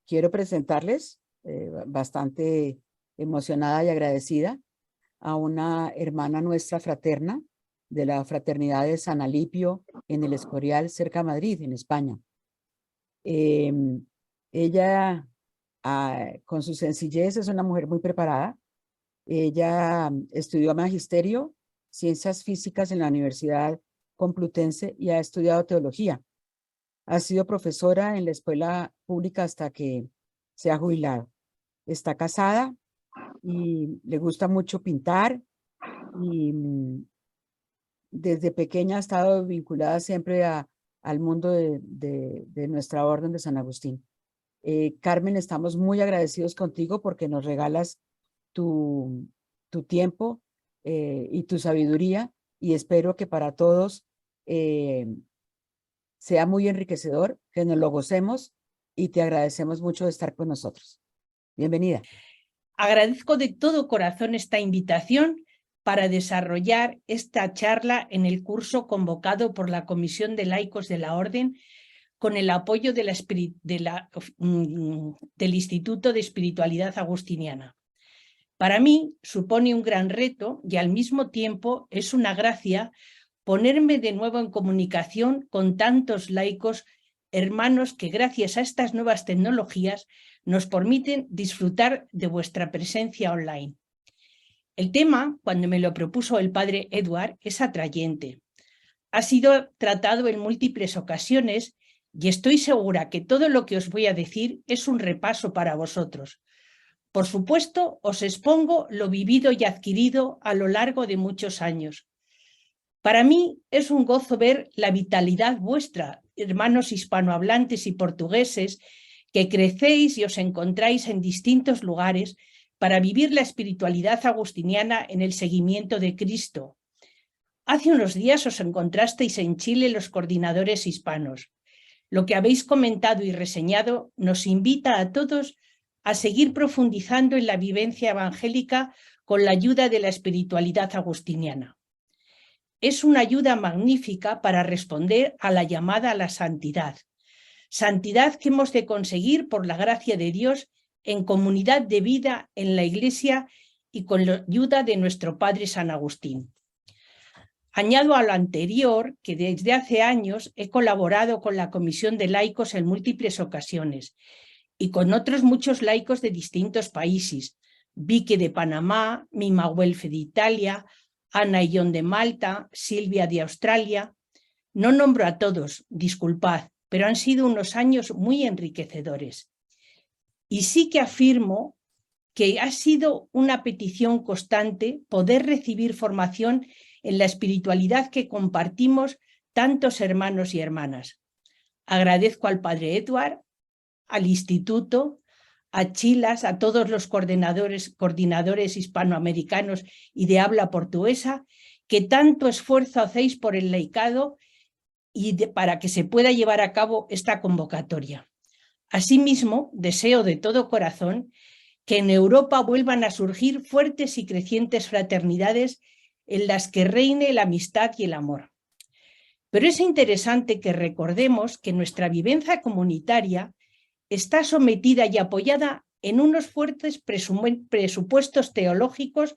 quiero presentarles, bastante emocionada y agradecida, a una hermana nuestra fraterna de la Fraternidad de San Alipio en el Escorial, cerca de Madrid, en España. Ella, con su sencillez, es una mujer muy preparada. Ella estudió magisterio, ciencias físicas en la Universidad Complutense y ha estudiado teología. Ha sido profesora en la escuela pública hasta que se ha jubilado. Está casada y le gusta mucho pintar y desde pequeña ha estado vinculada siempre al mundo de nuestra orden de San Agustín. Carmen, estamos muy agradecidos contigo porque nos regalas tu tiempo y tu sabiduría, y espero que para todos sea muy enriquecedor, que nos lo gocemos, y te agradecemos mucho de estar con nosotros. Bienvenida. Agradezco de todo corazón esta invitación para desarrollar esta charla en el curso convocado por la Comisión de Laicos de la Orden con el apoyo del Instituto de Espiritualidad Agustiniana. Para mí supone un gran reto y al mismo tiempo es una gracia ponerme de nuevo en comunicación con tantos laicos hermanos que gracias a estas nuevas tecnologías nos permiten disfrutar de vuestra presencia online. El tema, cuando me lo propuso el padre Edward, es atrayente. Ha sido tratado en múltiples ocasiones y estoy segura que todo lo que os voy a decir es un repaso para vosotros. Por supuesto, os expongo lo vivido y adquirido a lo largo de muchos años. Para mí es un gozo ver la vitalidad vuestra, hermanos hispanohablantes y portugueses, que crecéis y os encontráis en distintos lugares para vivir la espiritualidad agustiniana en el seguimiento de Cristo. Hace unos días os encontrasteis en Chile los coordinadores hispanos. Lo que habéis comentado y reseñado nos invita a todos a seguir profundizando en la vivencia evangélica con la ayuda de la espiritualidad agustiniana. Es una ayuda magnífica para responder a la llamada a la santidad. Santidad que hemos de conseguir por la gracia de Dios en comunidad de vida en la Iglesia y con la ayuda de nuestro Padre San Agustín. Añado a lo anterior que desde hace años he colaborado con la Comisión de Laicos en múltiples ocasiones y con otros muchos laicos de distintos países, Vique de Panamá, Mima Guelfe de Italia, Ana y John de Malta, Silvia de Australia. No nombro a todos, disculpad, pero han sido unos años muy enriquecedores. Y sí que afirmo que ha sido una petición constante poder recibir formación en la espiritualidad que compartimos tantos hermanos y hermanas. Agradezco al padre Edward, al instituto, a Chilas, a todos los coordinadores hispanoamericanos y de habla portuguesa, que tanto esfuerzo hacéis por el laicado y para que se pueda llevar a cabo esta convocatoria. Asimismo, deseo de todo corazón que en Europa vuelvan a surgir fuertes y crecientes fraternidades en las que reine la amistad y el amor. Pero es interesante que recordemos que nuestra vivencia comunitaria está sometida y apoyada en unos fuertes presupuestos teológicos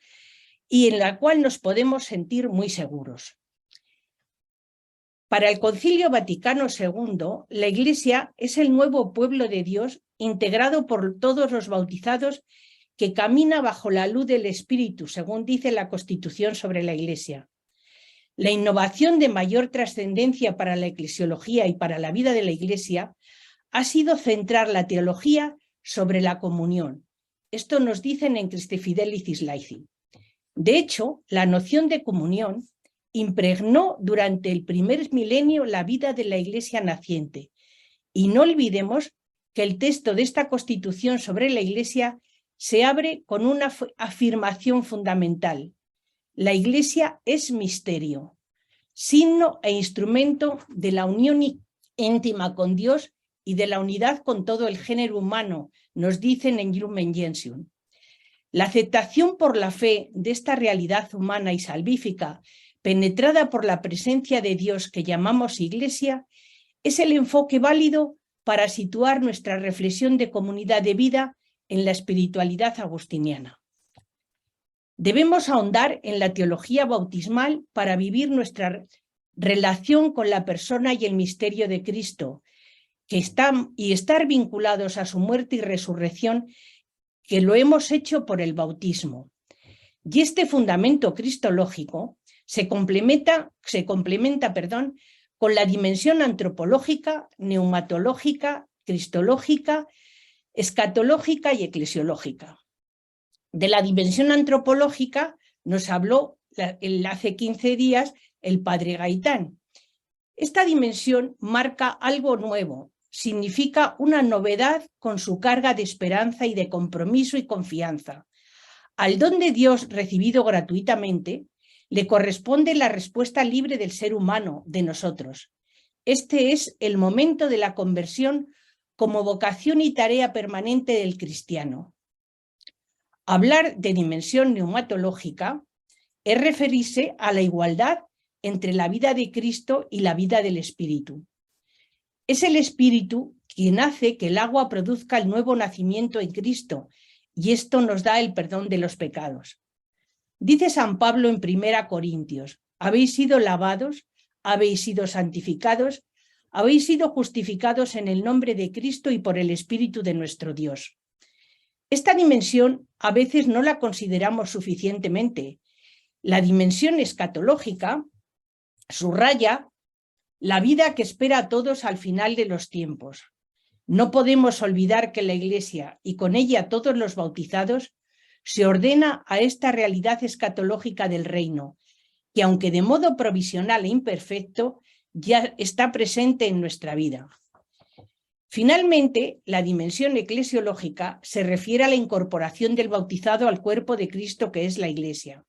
y en la cual nos podemos sentir muy seguros. Para el Concilio Vaticano II, la Iglesia es el nuevo pueblo de Dios integrado por todos los bautizados que camina bajo la luz del Espíritu, según dice la Constitución sobre la Iglesia. La innovación de mayor trascendencia para la eclesiología y para la vida de la Iglesia ha sido centrar la teología sobre la comunión. Esto nos dicen en Christe Fidelicis Laici. De hecho, la noción de comunión impregnó durante el primer milenio la vida de la Iglesia naciente. Y no olvidemos que el texto de esta Constitución sobre la Iglesia se abre con una afirmación fundamental. La Iglesia es misterio, signo e instrumento de la unión íntima con Dios y de la unidad con todo el género humano, nos dicen en Lumen Gentium. La aceptación por la fe de esta realidad humana y salvífica, penetrada por la presencia de Dios que llamamos Iglesia, es el enfoque válido para situar nuestra reflexión de comunidad de vida en la espiritualidad agustiniana. Debemos ahondar en la teología bautismal para vivir nuestra relación con la persona y el misterio de Cristo, y estar vinculados a su muerte y resurrección, que lo hemos hecho por el bautismo. Y este fundamento cristológico se complementa, con la dimensión antropológica, neumatológica, cristológica, escatológica y eclesiológica. De la dimensión antropológica nos habló hace 15 días el padre Gaitán. Esta dimensión marca algo nuevo, significa una novedad con su carga de esperanza y de compromiso y confianza. Al don de Dios recibido gratuitamente, le corresponde la respuesta libre del ser humano, de nosotros. Este es el momento de la conversión como vocación y tarea permanente del cristiano. Hablar de dimensión neumatológica es referirse a la igualdad entre la vida de Cristo y la vida del Espíritu. Es el Espíritu quien hace que el agua produzca el nuevo nacimiento en Cristo, y esto nos da el perdón de los pecados. Dice San Pablo en 1 Corintios, habéis sido lavados, habéis sido santificados, habéis sido justificados en el nombre de Cristo y por el Espíritu de nuestro Dios. Esta dimensión a veces no la consideramos suficientemente. La dimensión escatológica subraya la vida que espera a todos al final de los tiempos. No podemos olvidar que la Iglesia, y con ella todos los bautizados, se ordena a esta realidad escatológica del reino, que aunque de modo provisional e imperfecto, ya está presente en nuestra vida. Finalmente, la dimensión eclesiológica se refiere a la incorporación del bautizado al cuerpo de Cristo, que es la Iglesia.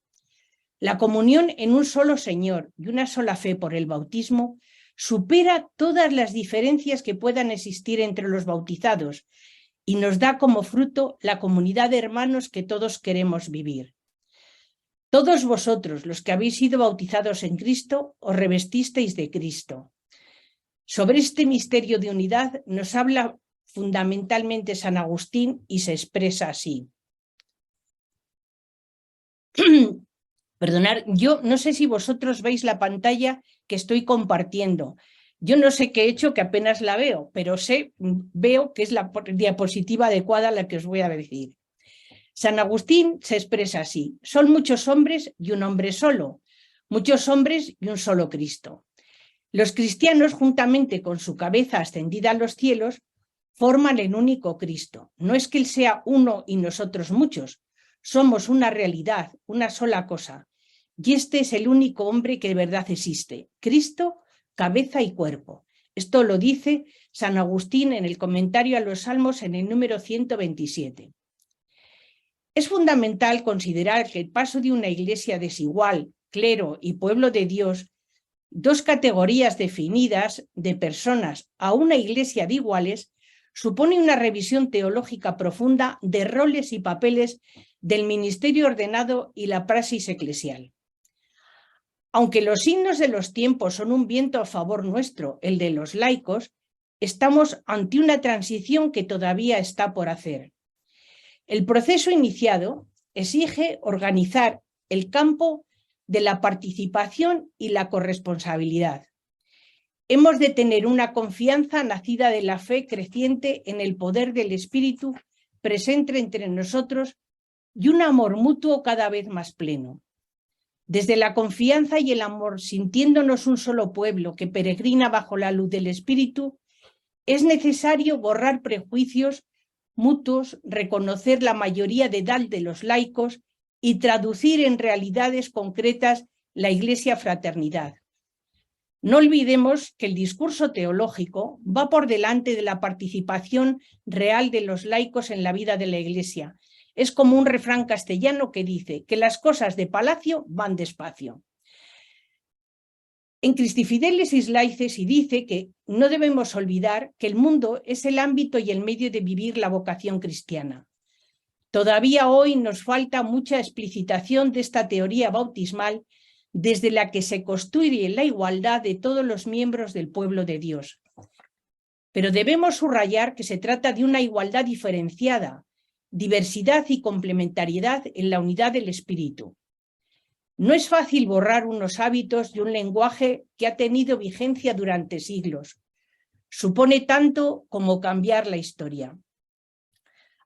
La comunión en un solo Señor y una sola fe por el bautismo supera todas las diferencias que puedan existir entre los bautizados y nos da como fruto la comunidad de hermanos que todos queremos vivir. Todos vosotros, los que habéis sido bautizados en Cristo, os revestisteis de Cristo. Sobre este misterio de unidad nos habla fundamentalmente San Agustín y se expresa así. Perdonad, yo no sé si vosotros veis la pantalla que estoy compartiendo. Yo no sé qué he hecho, que apenas la veo, pero veo que es la diapositiva adecuada a la que os voy a decir. San Agustín se expresa así: son muchos hombres y un hombre solo, muchos hombres y un solo Cristo. Los cristianos, juntamente con su cabeza ascendida a los cielos, forman el único Cristo. No es que Él sea uno y nosotros muchos, somos una realidad, una sola cosa. Y este es el único hombre que de verdad existe: Cristo, cabeza y cuerpo. Esto lo dice San Agustín en el comentario a los Salmos en el número 127. Es fundamental considerar que el paso de una iglesia desigual, clero y pueblo de Dios, dos categorías definidas de personas, a una iglesia de iguales, supone una revisión teológica profunda de roles y papeles del ministerio ordenado y la praxis eclesial. Aunque los signos de los tiempos son un viento a favor nuestro, el de los laicos, estamos ante una transición que todavía está por hacer. El proceso iniciado exige organizar el campo de la participación y la corresponsabilidad. Hemos de tener una confianza nacida de la fe creciente en el poder del Espíritu presente entre nosotros y un amor mutuo cada vez más pleno. Desde la confianza y el amor, sintiéndonos un solo pueblo que peregrina bajo la luz del Espíritu, es necesario borrar prejuicios mutuos, reconocer la mayoría de edad de los laicos y traducir en realidades concretas la Iglesia fraternidad. No olvidemos que el discurso teológico va por delante de la participación real de los laicos en la vida de la Iglesia. Es como un refrán castellano que dice que las cosas de palacio van despacio. En Christi Fidelis Laices y dice que no debemos olvidar que el mundo es el ámbito y el medio de vivir la vocación cristiana. Todavía hoy nos falta mucha explicitación de esta teoría bautismal desde la que se construye la igualdad de todos los miembros del pueblo de Dios. pero debemos subrayar que se trata de una igualdad diferenciada, diversidad y complementariedad en la unidad del espíritu. No es fácil borrar unos hábitos y un lenguaje que ha tenido vigencia durante siglos. Supone tanto como cambiar la historia.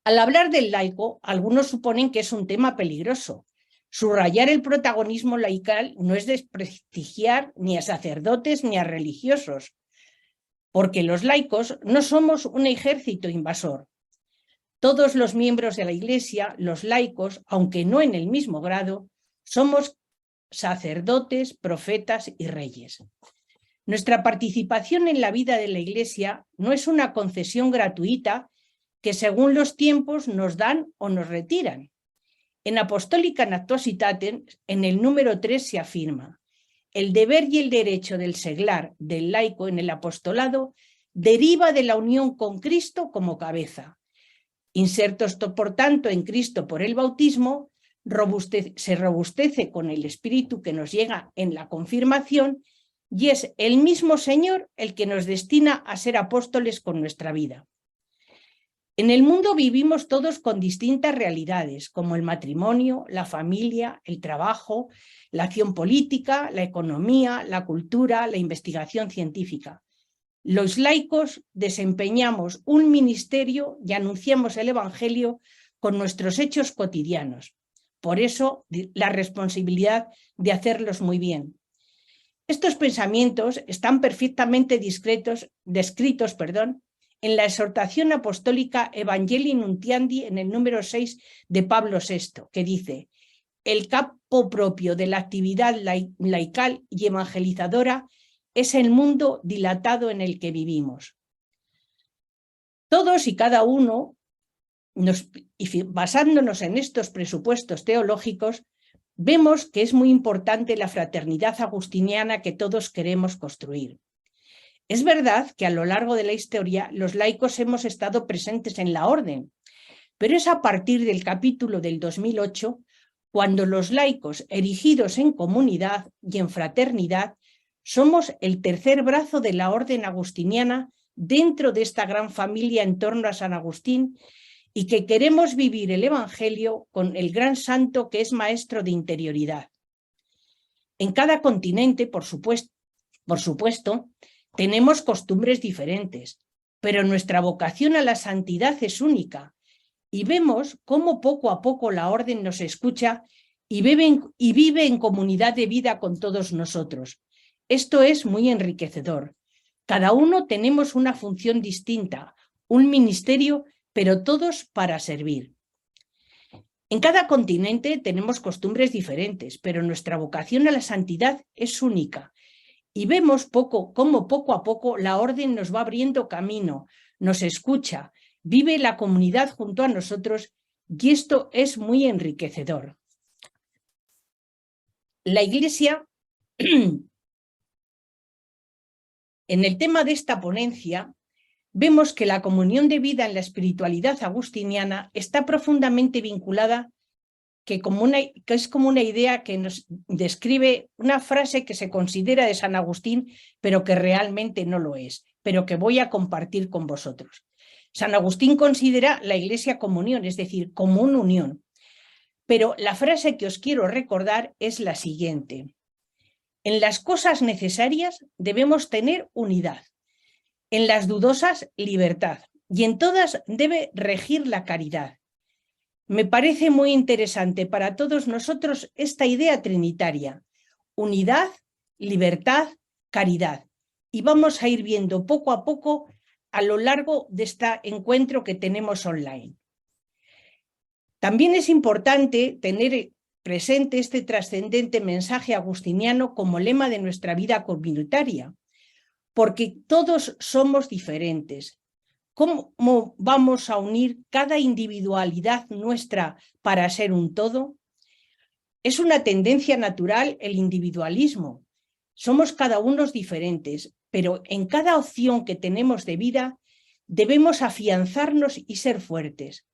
Al hablar del laico, algunos suponen que es un tema peligroso. Subrayar el protagonismo laical no es desprestigiar ni a sacerdotes ni a religiosos, porque los laicos no somos un ejército invasor. Todos los miembros de la Iglesia, los laicos, aunque no en el mismo grado, somos sacerdotes, profetas y reyes. Nuestra participación en la vida de la Iglesia no es una concesión gratuita que según los tiempos nos dan o nos retiran. En Apostolica Actuositatem, en el número 3 se afirma: el deber y el derecho del seglar, del laico en el apostolado, deriva de la unión con Cristo como cabeza. Insertos, por tanto, en Cristo por el bautismo, se robustece con el Espíritu que nos llega en la confirmación, y es el mismo Señor el que nos destina a ser apóstoles con nuestra vida. En el mundo vivimos todos con distintas realidades, como el matrimonio, la familia, el trabajo, la acción política, la economía, la cultura, la investigación científica. Los laicos desempeñamos un ministerio y anunciamos el Evangelio con nuestros hechos cotidianos. Por eso, la responsabilidad de hacerlos muy bien. Estos pensamientos están perfectamente descritos, en la exhortación apostólica Evangelii Nuntiandi en el número 6 de Pablo VI, que dice: el campo propio de la actividad laical y evangelizadora es el mundo dilatado en el que vivimos. Todos y cada uno, basándonos en estos presupuestos teológicos, vemos que es muy importante la fraternidad agustiniana que todos queremos construir. Es verdad que a lo largo de la historia los laicos hemos estado presentes en la orden, pero es a partir del capítulo del 2008 cuando los laicos erigidos en comunidad y en fraternidad somos el tercer brazo de la orden agustiniana dentro de esta gran familia en torno a San Agustín y que queremos vivir el Evangelio con el gran santo que es maestro de interioridad. En cada continente, por supuesto, tenemos costumbres diferentes, pero nuestra vocación a la santidad es única y vemos cómo poco a poco la orden nos escucha y vive en comunidad de vida con todos nosotros. Esto es muy enriquecedor. Cada uno tenemos una función distinta, un ministerio, pero todos para servir. En cada continente tenemos costumbres diferentes, pero nuestra vocación a la santidad es única. Y vemos cómo poco a poco la orden nos va abriendo camino, nos escucha, vive la comunidad junto a nosotros y esto es muy enriquecedor. La Iglesia, en el tema de esta ponencia, vemos que la comunión de vida en la espiritualidad agustiniana está profundamente vinculada, que es como una idea que nos describe una frase que se considera de San Agustín, pero que realmente no lo es, pero que voy a compartir con vosotros. San Agustín considera la Iglesia comunión, es decir, común unión. Pero la frase que os quiero recordar es la siguiente: en las cosas necesarias debemos tener unidad, en las dudosas libertad, y en todas debe regir la caridad. Me parece muy interesante para todos nosotros esta idea trinitaria: unidad, libertad, caridad. Y vamos a ir viendo poco a poco a lo largo de este encuentro que tenemos online. También es importante tener presente este trascendente mensaje agustiniano como lema de nuestra vida comunitaria, porque todos somos diferentes. ¿Cómo vamos a unir cada individualidad nuestra para ser un todo? Es una tendencia natural el individualismo. Somos cada uno diferentes, pero en cada opción que tenemos de vida debemos afianzarnos y ser fuertes.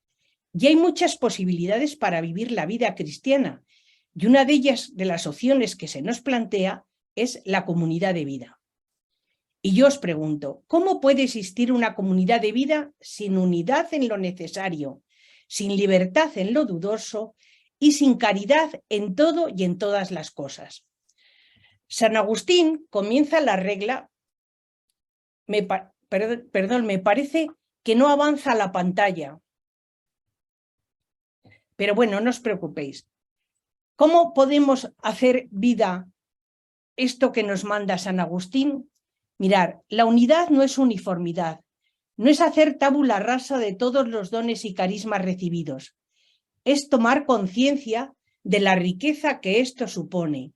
Y hay muchas posibilidades para vivir la vida cristiana, y una de ellas, de las opciones que se nos plantea, es la comunidad de vida. Y yo os pregunto, ¿cómo puede existir una comunidad de vida sin unidad en lo necesario, sin libertad en lo dudoso y sin caridad en todo y en todas las cosas? San Agustín comienza la regla, me parece que no avanza la pantalla, pero bueno, no os preocupéis. ¿Cómo podemos hacer vida esto que nos manda San Agustín? Mirar, la unidad no es uniformidad, no es hacer tabula rasa de todos los dones y carismas recibidos, es tomar conciencia de la riqueza que esto supone.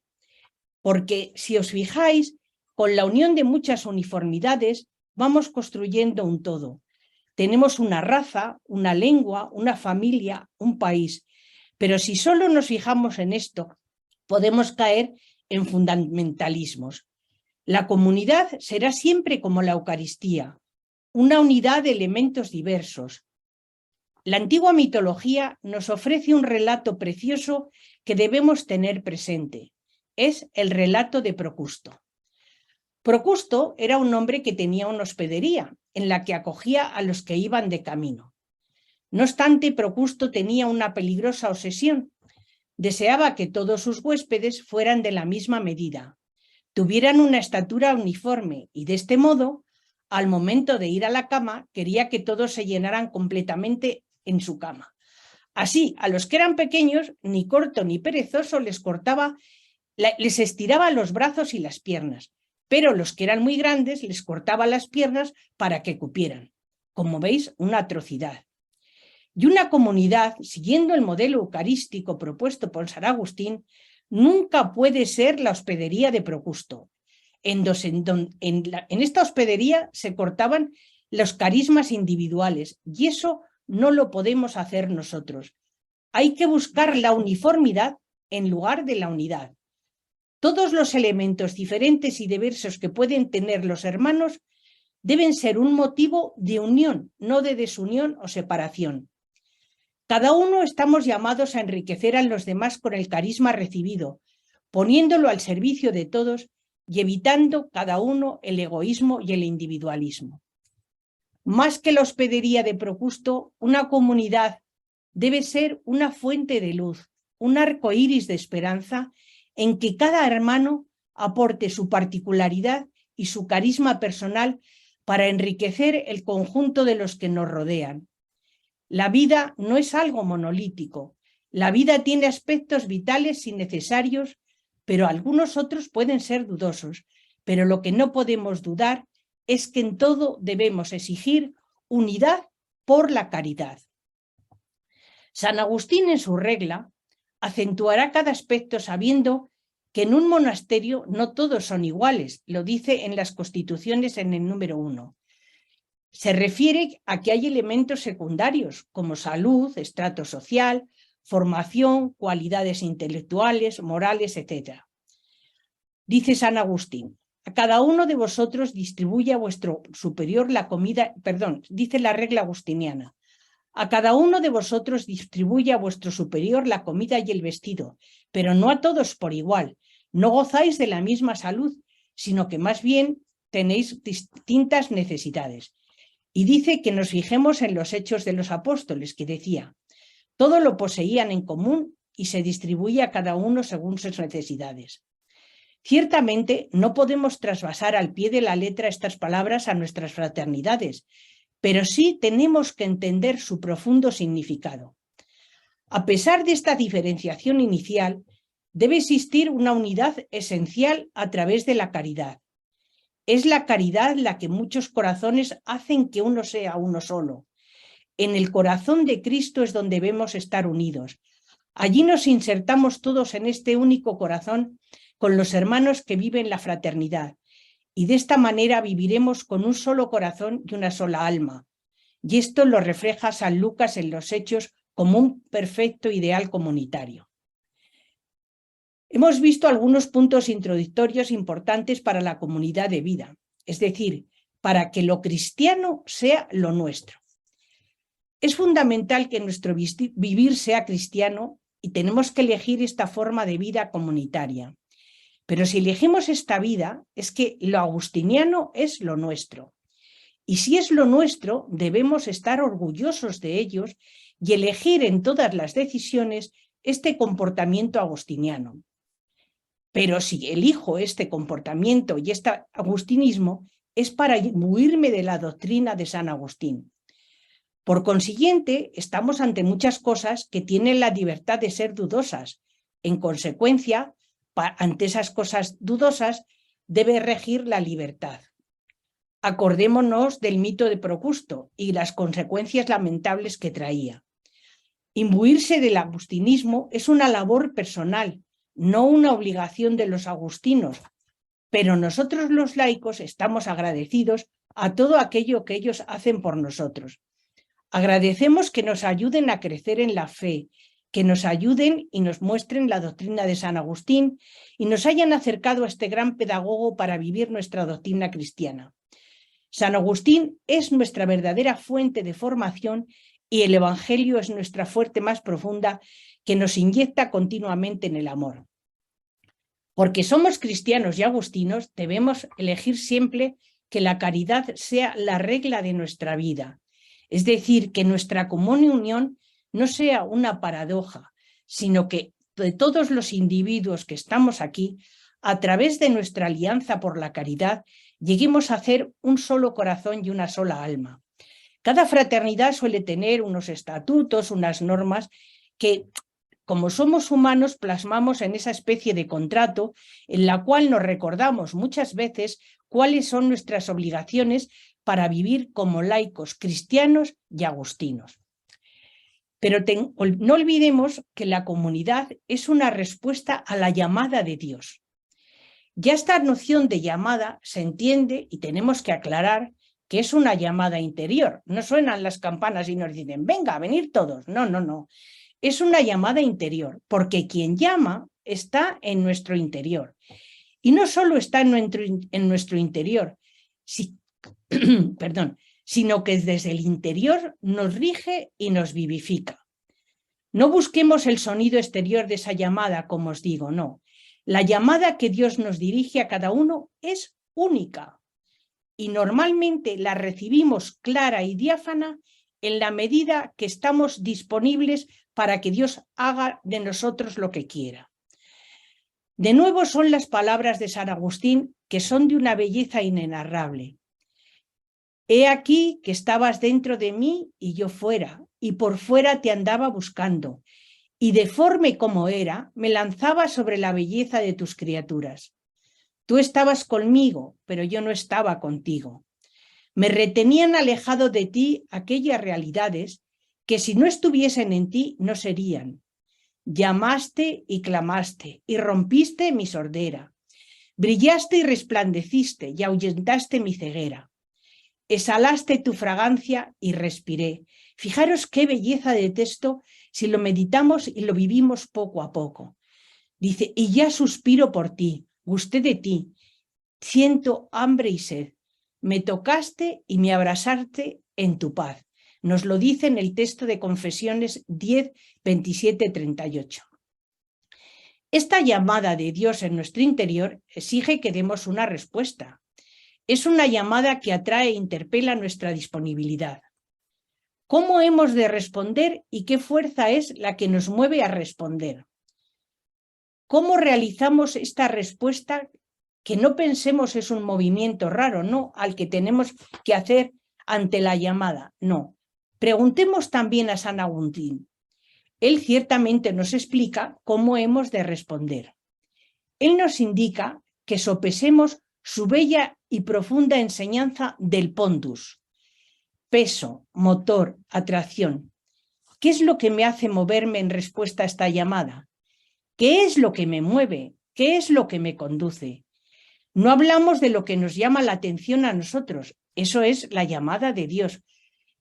Porque si os fijáis, con la unión de muchas uniformidades vamos construyendo un todo. Tenemos una raza, una lengua, una familia, un país. Pero si solo nos fijamos en esto, podemos caer en fundamentalismos. La comunidad será siempre como la Eucaristía, una unidad de elementos diversos. La antigua mitología nos ofrece un relato precioso que debemos tener presente. Es el relato de Procusto. Procusto era un hombre que tenía una hospedería en la que acogía a los que iban de camino. No obstante, Procusto tenía una peligrosa obsesión. Deseaba que todos sus huéspedes fueran de la misma medida, tuvieran una estatura uniforme y de este modo, al momento de ir a la cama, quería que todos se llenaran completamente en su cama. Así, a los que eran pequeños, ni corto ni perezoso les estiraba los brazos y las piernas, pero los que eran muy grandes les cortaba las piernas para que cupieran. Como veis, una atrocidad. Y una comunidad, siguiendo el modelo eucarístico propuesto por San Agustín, nunca puede ser la hospedería de Procusto. En esta hospedería se cortaban los carismas individuales y eso no lo podemos hacer nosotros. Hay que buscar la uniformidad en lugar de la unidad. Todos los elementos diferentes y diversos que pueden tener los hermanos deben ser un motivo de unión, no de desunión o separación. Cada uno estamos llamados a enriquecer a los demás con el carisma recibido, poniéndolo al servicio de todos y evitando cada uno el egoísmo y el individualismo. Más que la hospedería de Procusto, una comunidad debe ser una fuente de luz, un arco iris de esperanza en que cada hermano aporte su particularidad y su carisma personal para enriquecer el conjunto de los que nos rodean. La vida no es algo monolítico. La vida tiene aspectos vitales y necesarios, pero algunos otros pueden ser dudosos. Pero lo que no podemos dudar es que en todo debemos exigir unidad por la caridad. San Agustín en su regla acentuará cada aspecto sabiendo que en un monasterio no todos son iguales, lo dice en las Constituciones en el número 1. Se refiere a que hay elementos secundarios como salud, estrato social, formación, cualidades intelectuales, morales, etc. Dice San Agustín, a cada uno de vosotros distribuye a vuestro superior la comida, dice la regla agustiniana, a cada uno de vosotros distribuye a vuestro superior la comida y el vestido, pero no a todos por igual. No gozáis de la misma salud, sino que más bien tenéis distintas necesidades. Y dice que nos fijemos en los hechos de los apóstoles, que decía, todo lo poseían en común y se distribuía a cada uno según sus necesidades. Ciertamente no podemos trasvasar al pie de la letra estas palabras a nuestras fraternidades, pero sí tenemos que entender su profundo significado. A pesar de esta diferenciación inicial, debe existir una unidad esencial a través de la caridad. Es la caridad la que muchos corazones hacen que uno sea uno solo. En el corazón de Cristo es donde debemos estar unidos. Allí nos insertamos todos en este único corazón con los hermanos que viven la fraternidad. Y de esta manera viviremos con un solo corazón y una sola alma. Y esto lo refleja San Lucas en los Hechos como un perfecto ideal comunitario. Hemos visto algunos puntos introductorios importantes para la comunidad de vida, es decir, para que lo cristiano sea lo nuestro. Es fundamental que nuestro vivir sea cristiano y tenemos que elegir esta forma de vida comunitaria. Pero si elegimos esta vida, es que lo agustiniano es lo nuestro. Y si es lo nuestro, debemos estar orgullosos de ellos y elegir en todas las decisiones este comportamiento agustiniano. Pero si elijo este comportamiento y este agustinismo, es para imbuirme de la doctrina de San Agustín. Por consiguiente, estamos ante muchas cosas que tienen la libertad de ser dudosas. En consecuencia, ante esas cosas dudosas debe regir la libertad. Acordémonos del mito de Procusto y las consecuencias lamentables que traía. Imbuirse del agustinismo es una labor personal, no una obligación de los agustinos, pero nosotros los laicos estamos agradecidos a todo aquello que ellos hacen por nosotros. Agradecemos que nos ayuden a crecer en la fe, que nos ayuden y nos muestren la doctrina de San Agustín y nos hayan acercado a este gran pedagogo para vivir nuestra doctrina cristiana. San Agustín es nuestra verdadera fuente de formación y el Evangelio es nuestra fuente más profunda que nos inyecta continuamente en el amor. Porque somos cristianos y agustinos, debemos elegir siempre que la caridad sea la regla de nuestra vida. Es decir, que nuestra comunión no sea una paradoja, sino que de todos los individuos que estamos aquí, a través de nuestra alianza por la caridad, lleguemos a hacer un solo corazón y una sola alma. Cada fraternidad suele tener unos estatutos, unas normas que, como somos humanos, plasmamos en esa especie de contrato en la cual nos recordamos muchas veces cuáles son nuestras obligaciones para vivir como laicos, cristianos y agustinos. Pero no olvidemos que la comunidad es una respuesta a la llamada de Dios. Ya esta noción de llamada se entiende y tenemos que aclarar que es una llamada interior. No suenan las campanas y nos dicen, venga, a venir todos. No, no, no. Es una llamada interior, porque quien llama está en nuestro interior. Y no solo está en nuestro interior, sino que desde el interior nos rige y nos vivifica. No busquemos el sonido exterior de esa llamada, como os digo, no. La llamada que Dios nos dirige a cada uno es única y normalmente la recibimos clara y diáfana en la medida que estamos disponibles para que Dios haga de nosotros lo que quiera. De nuevo son las palabras de San Agustín que son de una belleza inenarrable. He aquí que estabas dentro de mí y yo fuera, y por fuera te andaba buscando, y deforme como era, me lanzaba sobre la belleza de tus criaturas. Tú estabas conmigo, pero yo no estaba contigo. Me retenían alejado de ti aquellas realidades que si no estuviesen en ti no serían. Llamaste y clamaste y rompiste mi sordera. Brillaste y resplandeciste y ahuyentaste mi ceguera. Exhalaste tu fragancia y respiré. Fijaros qué belleza de texto si lo meditamos y lo vivimos poco a poco. Dice, y ya suspiro por ti, gusté de ti, siento hambre y sed. Me tocaste y me abrazaste en tu paz. Nos lo dice en el texto de Confesiones 10, 27, 38. Esta llamada de Dios en nuestro interior exige que demos una respuesta. Es una llamada que atrae e interpela nuestra disponibilidad. ¿Cómo hemos de responder y qué fuerza es la que nos mueve a responder? ¿Cómo realizamos esta respuesta que no pensemos es un movimiento raro, no, al que tenemos que hacer ante la llamada? No. Preguntemos también a San Agustín. Él ciertamente nos explica cómo hemos de responder. Él nos indica que sopesemos su bella y profunda enseñanza del pondus. Peso, motor, atracción. ¿Qué es lo que me hace moverme en respuesta a esta llamada? ¿Qué es lo que me mueve? ¿Qué es lo que me conduce? No hablamos de lo que nos llama la atención a nosotros. Eso es la llamada de Dios.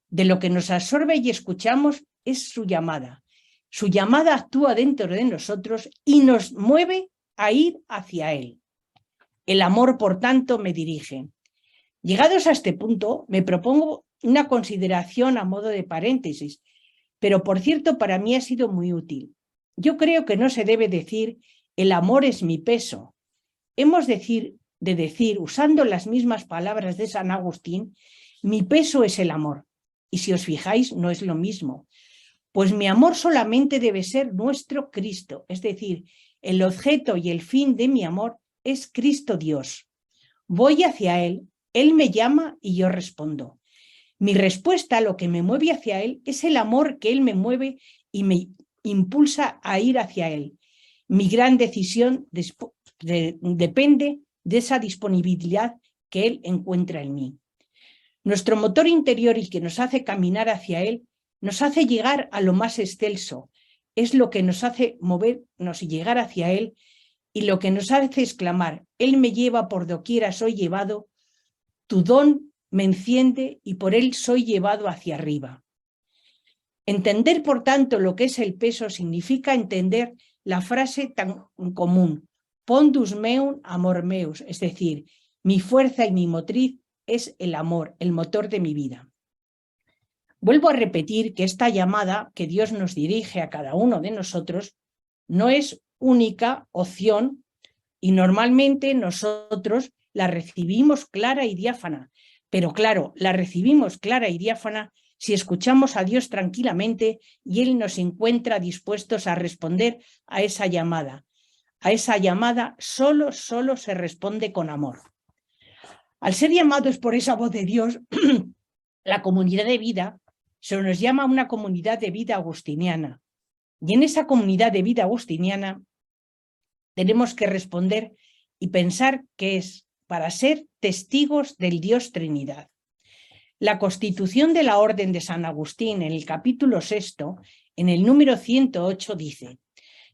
De lo que nos absorbe y escuchamos es su llamada. Su llamada actúa dentro de nosotros y nos mueve a ir hacia Él. El amor, por tanto, me dirige. Llegados a este punto, me propongo una consideración a modo de paréntesis, pero por cierto para mí ha sido muy útil. Yo creo que no se debe decir el amor es mi peso, hemos de decir, usando las mismas palabras de San Agustín, mi peso es el amor. Y si os fijáis, no es lo mismo. Pues mi amor solamente debe ser nuestro Cristo, es decir, el objeto y el fin de mi amor es Cristo Dios. Voy hacia Él, Él me llama y yo respondo. Mi respuesta, lo que me mueve hacia Él, es el amor que Él me mueve y me impulsa a ir hacia Él. Mi gran decisión depende de esa disponibilidad que Él encuentra en mí. Nuestro motor interior y que nos hace caminar hacia Él, nos hace llegar a lo más excelso. Es lo que nos hace movernos y llegar hacia Él y lo que nos hace exclamar, Él me lleva por doquiera soy llevado, tu don me enciende y por Él soy llevado hacia arriba. Entender, por tanto, lo que es el peso significa entender la frase tan común, pondus meum amor meus, es decir, mi fuerza y mi motriz es el amor, el motor de mi vida. Vuelvo a repetir que esta llamada que Dios nos dirige a cada uno de nosotros no es única opción y normalmente nosotros la recibimos clara y diáfana, pero claro, la recibimos clara y diáfana si escuchamos a Dios tranquilamente y Él nos encuentra dispuestos a responder a esa llamada. A esa llamada solo se responde con amor. Al ser llamados por esa voz de Dios, la comunidad de vida se nos llama una comunidad de vida agustiniana. Y en esa comunidad de vida agustiniana tenemos que responder y pensar que es para ser testigos del Dios Trinidad. La Constitución de la Orden de San Agustín, en el capítulo 6, en el número 108, dice: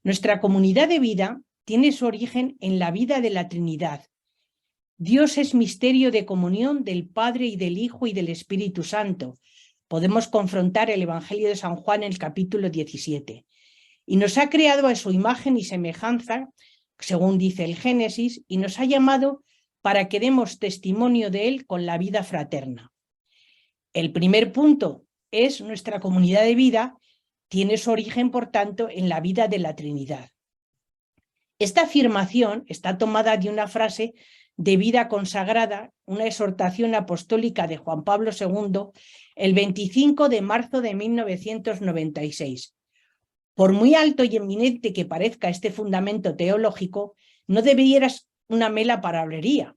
nuestra comunidad de vida tiene su origen en la vida de la Trinidad. Dios es misterio de comunión del Padre y del Hijo y del Espíritu Santo. Podemos confrontar el Evangelio de San Juan en el capítulo 17. Y nos ha creado a su imagen y semejanza, según dice el Génesis, y nos ha llamado para que demos testimonio de Él con la vida fraterna. El primer punto es nuestra comunidad de vida, tiene su origen, por tanto, en la vida de la Trinidad. Esta afirmación está tomada de una frase de vida consagrada, una exhortación apostólica de Juan Pablo II, el 25 de marzo de 1996. Por muy alto y eminente que parezca este fundamento teológico, no debería ser una mera palabrería,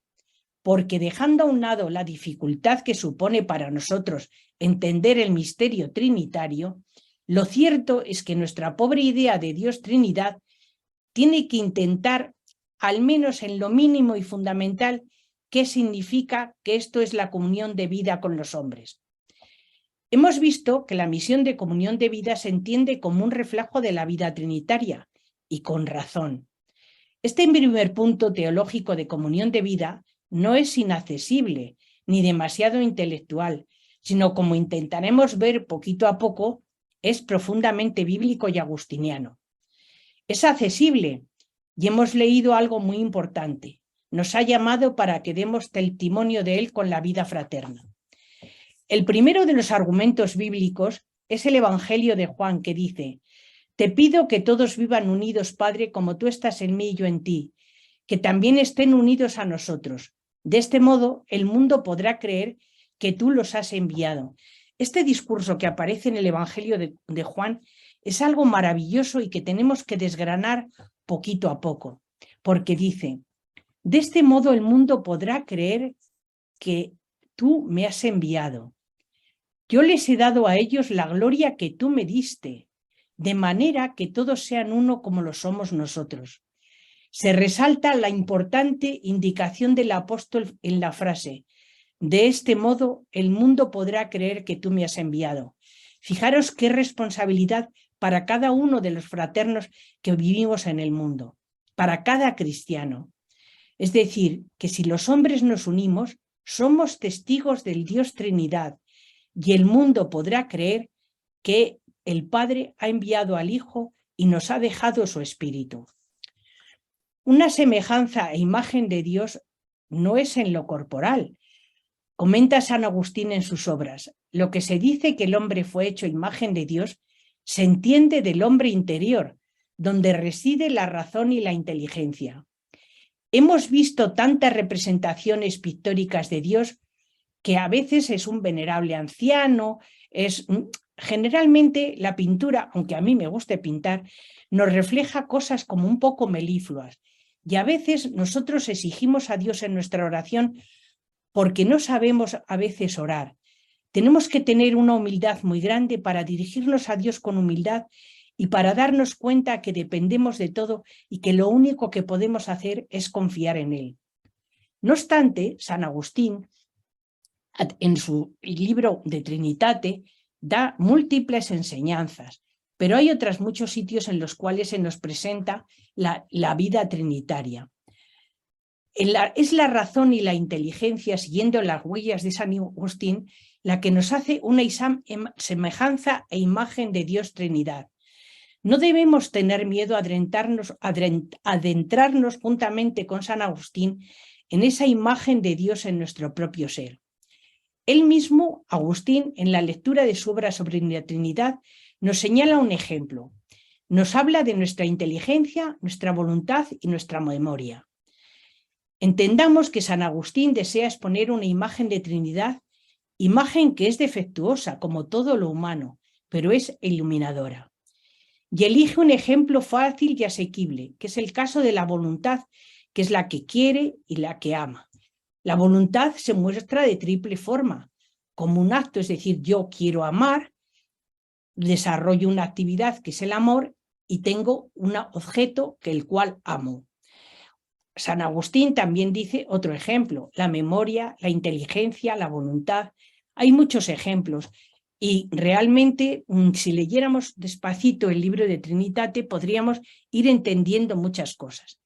porque dejando a un lado la dificultad que supone para nosotros entender el misterio trinitario, lo cierto es que nuestra pobre idea de Dios Trinidad tiene que intentar, al menos en lo mínimo y fundamental, qué significa que esto es la comunión de vida con los hombres. Hemos visto que la misión de comunión de vida se entiende como un reflejo de la vida trinitaria, y con razón. Este primer punto teológico de comunión de vida no es inaccesible ni demasiado intelectual, sino, como intentaremos ver poquito a poco, es profundamente bíblico y agustiniano. Es accesible y hemos leído algo muy importante. Nos ha llamado para que demos testimonio de Él con la vida fraterna. El primero de los argumentos bíblicos es el Evangelio de Juan, que dice: te pido que todos vivan unidos, Padre, como tú estás en mí y yo en ti, que también estén unidos a nosotros. De este modo, el mundo podrá creer que tú los has enviado. Este discurso que aparece en el Evangelio de Juan es algo maravilloso y que tenemos que desgranar poquito a poco, porque dice: de este modo el mundo podrá creer que tú me has enviado. Yo les he dado a ellos la gloria que tú me diste, de manera que todos sean uno como lo somos nosotros. Se resalta la importante indicación del apóstol en la frase: de este modo el mundo podrá creer que tú me has enviado. Fijaros qué responsabilidad para cada uno de los fraternos que vivimos en el mundo, para cada cristiano. Es decir, que si los hombres nos unimos, somos testigos del Dios Trinidad, y el mundo podrá creer que el Padre ha enviado al Hijo y nos ha dejado su Espíritu. Una semejanza e imagen de Dios no es en lo corporal. Comenta San Agustín en sus obras: lo que se dice que el hombre fue hecho imagen de Dios se entiende del hombre interior, donde reside la razón y la inteligencia. Hemos visto tantas representaciones pictóricas de Dios que a veces es un venerable anciano, generalmente la pintura, aunque a mí me guste pintar, nos refleja cosas como un poco melifluas. Y a veces nosotros exigimos a Dios en nuestra oración porque no sabemos a veces orar. Tenemos que tener una humildad muy grande para dirigirnos a Dios con humildad y para darnos cuenta que dependemos de todo y que lo único que podemos hacer es confiar en Él. No obstante, San Agustín, en su libro de Trinitate, da múltiples enseñanzas, pero hay otros muchos sitios en los cuales se nos presenta la vida trinitaria. Es la razón y la inteligencia, siguiendo las huellas de San Agustín, la que nos hace una semejanza e imagen de Dios Trinidad. No debemos tener miedo a adentrarnos juntamente con San Agustín en esa imagen de Dios en nuestro propio ser. Él mismo, Agustín, en la lectura de su obra sobre la Trinidad, nos señala un ejemplo. Nos habla de nuestra inteligencia, nuestra voluntad y nuestra memoria. Entendamos que San Agustín desea exponer una imagen de Trinidad, imagen que es defectuosa, como todo lo humano, pero es iluminadora. Y elige un ejemplo fácil y asequible, que es el caso de la voluntad, que es la que quiere y la que ama. La voluntad se muestra de triple forma, como un acto, es decir, yo quiero amar, desarrollo una actividad que es el amor y tengo un objeto que el cual amo. San Agustín también dice otro ejemplo, la memoria, la inteligencia, la voluntad. Hay muchos ejemplos y realmente si leyéramos despacito el libro de Trinitate podríamos ir entendiendo muchas cosas.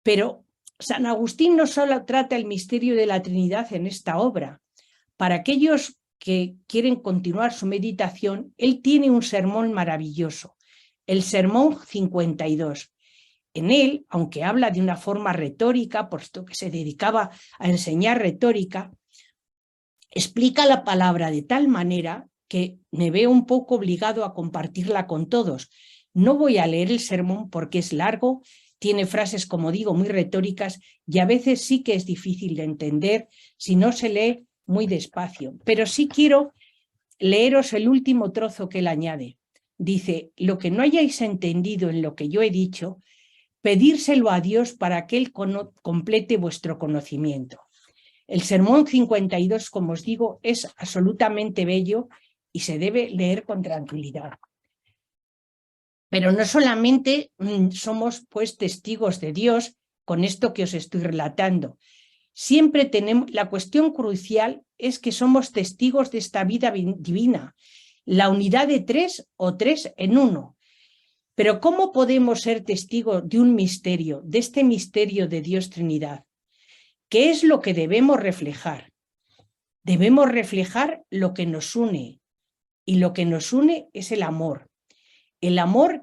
Pero San Agustín no solo trata el misterio de la Trinidad en esta obra. Para aquellos que quieren continuar su meditación, él tiene un sermón maravilloso, el Sermón 52. En él, aunque habla de una forma retórica, puesto que se dedicaba a enseñar retórica, explica la palabra de tal manera que me veo un poco obligado a compartirla con todos. No voy a leer el sermón porque es largo, tiene frases, como digo, muy retóricas y a veces sí que es difícil de entender si no se lee muy despacio. Pero sí quiero leeros el último trozo que él añade. Dice, lo que no hayáis entendido en lo que yo he dicho, pedírselo a Dios para que Él complete vuestro conocimiento. El Sermón 52, como os digo, es absolutamente bello y se debe leer con tranquilidad. Pero no solamente somos pues testigos de Dios con esto que os estoy relatando. Siempre tenemos, la cuestión crucial es que somos testigos de esta vida divina, la unidad de tres o tres en uno. Pero ¿cómo podemos ser testigos de un misterio, de este misterio de Dios Trinidad? ¿Qué es lo que debemos reflejar? Debemos reflejar lo que nos une, y lo que nos une es el amor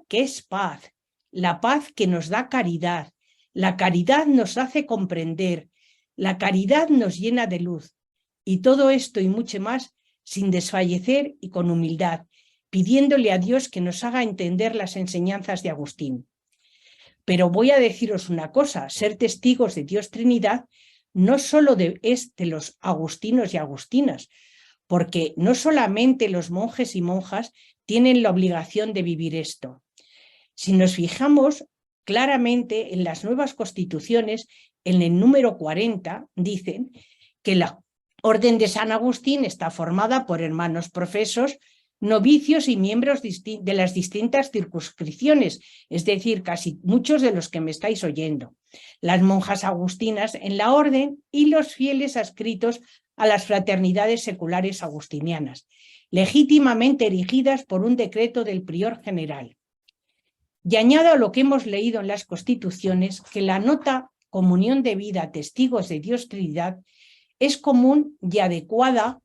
que es paz, la paz que nos da caridad, la caridad nos hace comprender, la caridad nos llena de luz, y todo esto y mucho más sin desfallecer y con humildad, pidiéndole a Dios que nos haga entender las enseñanzas de Agustín. Pero voy a deciros una cosa, ser testigos de Dios Trinidad no solo es de los agustinos y agustinas, porque no solamente los monjes y monjas tienen la obligación de vivir esto. Si nos fijamos claramente en las nuevas constituciones, en el número 40, dicen que la Orden de San Agustín está formada por hermanos profesos, novicios y miembros de las distintas circunscripciones, es decir, casi muchos de los que me estáis oyendo, las monjas agustinas en la orden y los fieles adscritos a las fraternidades seculares agustinianas, legítimamente erigidas por un decreto del prior general. Y añado a lo que hemos leído en las constituciones que la nota Comunión de Vida, Testigos de Dios Trinidad, es común y adecuada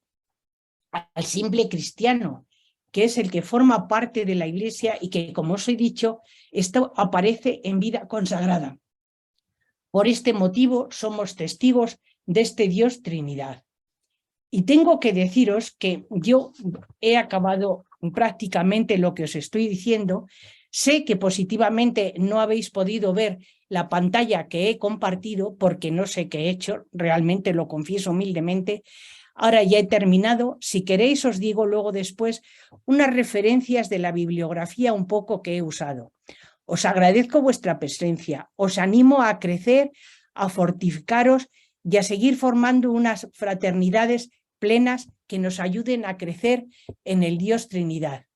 al simple cristiano, que es el que forma parte de la Iglesia y que, como os he dicho, esto aparece en vida consagrada. Por este motivo somos testigos de este Dios Trinidad. Y tengo que deciros que yo he acabado prácticamente lo que os estoy diciendo. Sé que positivamente no habéis podido ver la pantalla que he compartido porque no sé qué he hecho, realmente lo confieso humildemente. Ahora ya he terminado. Si queréis os digo luego después unas referencias de la bibliografía un poco que he usado. Os agradezco vuestra presencia, os animo a crecer, a fortificaros y a seguir formando unas fraternidades plenas que nos ayuden a crecer en el Dios Trinidad.